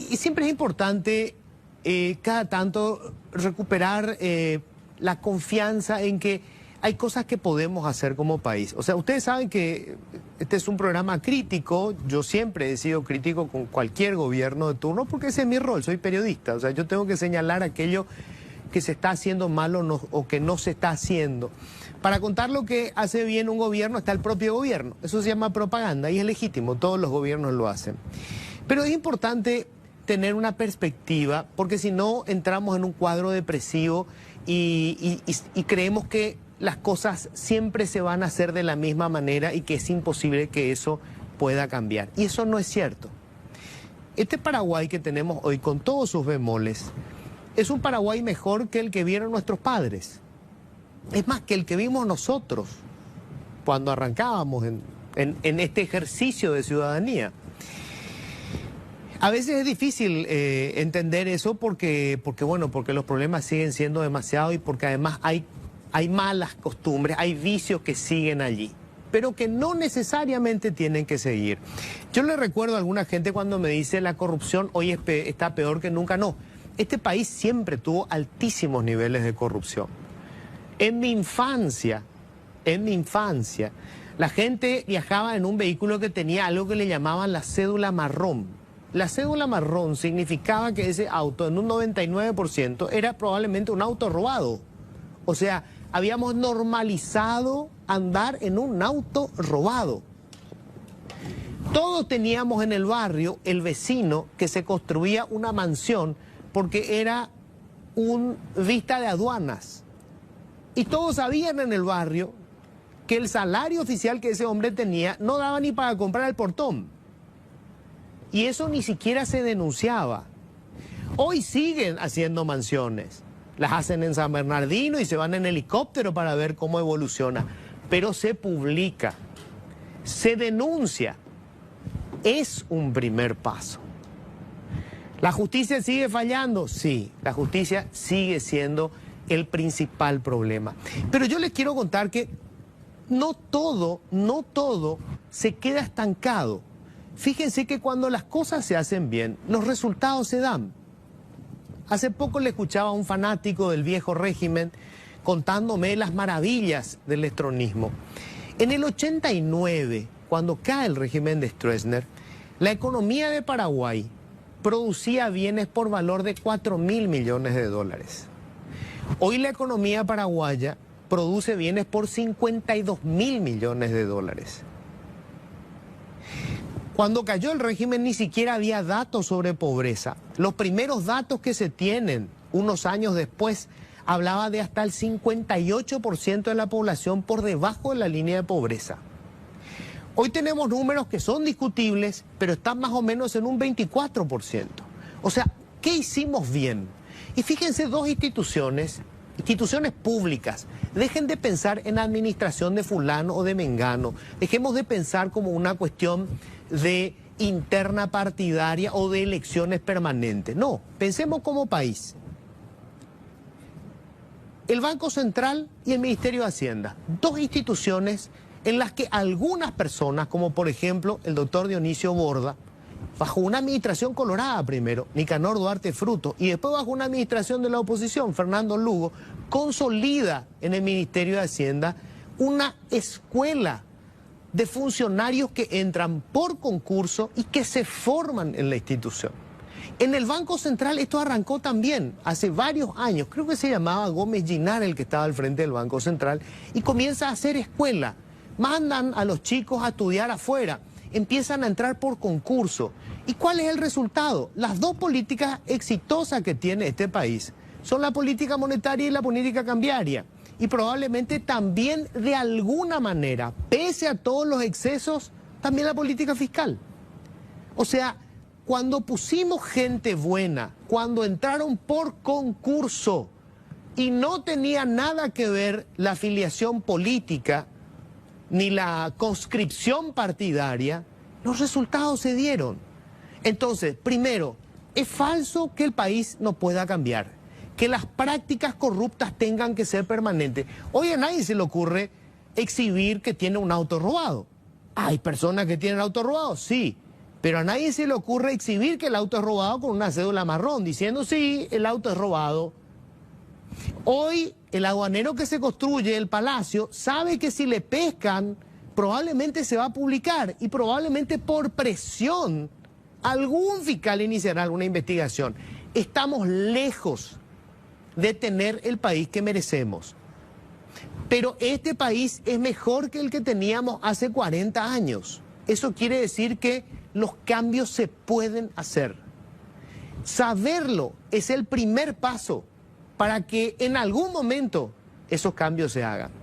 Y siempre es importante cada tanto recuperar la confianza en que hay cosas que podemos hacer como país. O sea, ustedes saben que este es un programa crítico. Yo siempre he sido crítico con cualquier gobierno de turno porque ese es mi rol, soy periodista. O sea, yo tengo que señalar aquello que se está haciendo mal o que no se está haciendo. Para contar lo que hace bien un gobierno está el propio gobierno. Eso se llama propaganda y es legítimo, todos los gobiernos lo hacen. Pero es importante tener una perspectiva porque si no entramos en un cuadro depresivo y creemos que las cosas siempre se van a hacer de la misma manera y que es imposible que eso pueda cambiar. Y eso no es cierto. Este Paraguay que tenemos hoy, con todos sus bemoles, es un Paraguay mejor que el que vieron nuestros padres. Es más, que el que vimos nosotros cuando arrancábamos en este ejercicio de ciudadanía. A veces es difícil entender eso porque los problemas siguen siendo demasiados y porque además hay malas costumbres, hay vicios que siguen allí, pero que no necesariamente tienen que seguir. Yo le recuerdo a alguna gente cuando me dice la corrupción hoy está peor que nunca. No, este país siempre tuvo altísimos niveles de corrupción. En mi infancia, la gente viajaba en un vehículo que tenía algo que le llamaban la cédula marrón. La cédula marrón significaba que ese auto en un 99% era probablemente un auto robado. O sea, habíamos normalizado andar en un auto robado. Todos teníamos en el barrio el vecino que se construía una mansión porque era un vista de aduanas. Y todos sabían en el barrio que el salario oficial que ese hombre tenía no daba ni para comprar el portón. Y eso ni siquiera se denunciaba. Hoy siguen haciendo mansiones. Las hacen en San Bernardino y se van en helicóptero para ver cómo evoluciona. Pero se publica, se denuncia. Es un primer paso. ¿La justicia sigue fallando? Sí, la justicia sigue siendo el principal problema. Pero yo les quiero contar que no todo se queda estancado. Fíjense que cuando las cosas se hacen bien, los resultados se dan. Hace poco le escuchaba a un fanático del viejo régimen contándome las maravillas del estronismo. En el 89, cuando cae el régimen de Stroessner, la economía de Paraguay producía bienes por valor de 4.000 millones de dólares. Hoy la economía paraguaya produce bienes por 52.000 millones de dólares. Cuando cayó el régimen ni siquiera había datos sobre pobreza. Los primeros datos que se tienen unos años después hablaba de hasta el 58% de la población por debajo de la línea de pobreza. Hoy tenemos números que son discutibles, pero están más o menos en un 24%. O sea, ¿qué hicimos bien? Y fíjense, dos instituciones públicas, dejen de pensar en administración de fulano o de mengano, dejemos de pensar como una cuestión de interna partidaria o de elecciones permanentes. No, pensemos como país. El Banco Central y el Ministerio de Hacienda, dos instituciones en las que algunas personas, como por ejemplo el doctor Dionisio Borda, bajo una administración colorada primero, Nicanor Duarte Fruto, y después bajo una administración de la oposición, Fernando Lugo, consolida en el Ministerio de Hacienda una escuela de funcionarios que entran por concurso y que se forman en la institución. En el Banco Central esto arrancó también hace varios años, creo que se llamaba Gómez Ginar el que estaba al frente del Banco Central, y comienza a hacer escuela, mandan a los chicos a estudiar afuera, empiezan a entrar por concurso. ¿Y cuál es el resultado? Las dos políticas exitosas que tiene este país son la política monetaria y la política cambiaria. Y probablemente también de alguna manera, pese a todos los excesos, también la política fiscal. O sea, cuando pusimos gente buena, cuando entraron por concurso y no tenía nada que ver la afiliación política ni la conscripción partidaria, los resultados se dieron. Entonces, primero, es falso que el país no pueda cambiar, que las prácticas corruptas tengan que ser permanentes. Hoy a nadie se le ocurre exhibir que tiene un auto robado. ¿Hay personas que tienen auto robado? Sí, Pero a nadie se le ocurre exhibir que el auto es robado con una cédula marrón, diciendo sí, el auto es robado. Hoy el aduanero que se construye el palacio sabe que si le pescan probablemente se va a publicar y probablemente por presión algún fiscal iniciará alguna investigación. Estamos lejos de tener el país que merecemos. Pero este país es mejor que el que teníamos hace 40 años. Eso quiere decir que los cambios se pueden hacer. Saberlo es el primer paso para que en algún momento esos cambios se hagan.